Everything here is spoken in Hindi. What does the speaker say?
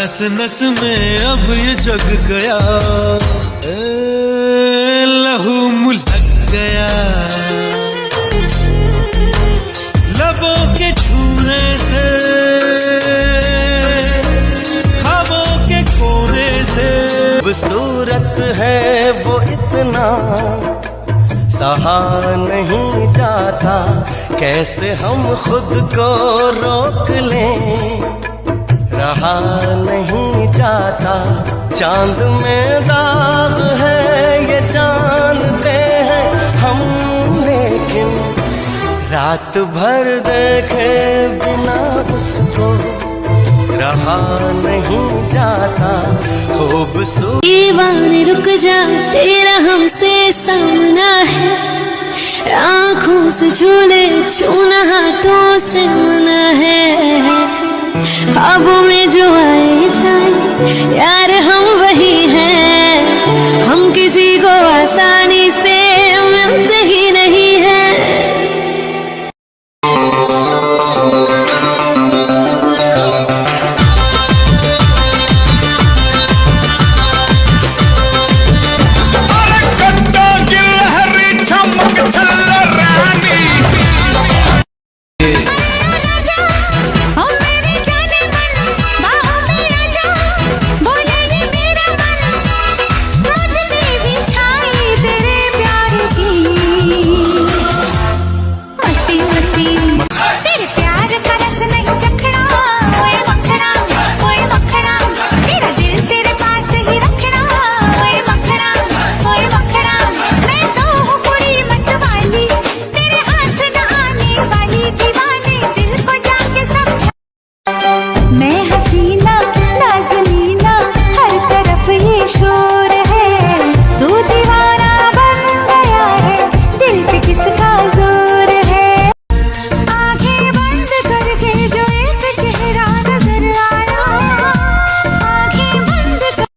नस नस में अब ये जग गया, लहू मुलक गया। लबों के छूने से, ख्वाबों के कोने से, खूबसूरत है वो इतना सहा नहीं जाता, कैसे हम खुद को रोक लें, रहा नहीं जाता। चांद में दाग है ये जानते हैं हम, लेकिन रात भर देखे बिना उसको रहा नहीं जाता। खूबसूरत दीवाने रुक जा, तेरा हमसे सामना है, आँखों से झूले छूना हाथों से मना है। ख्वाबों में जो आए जाए या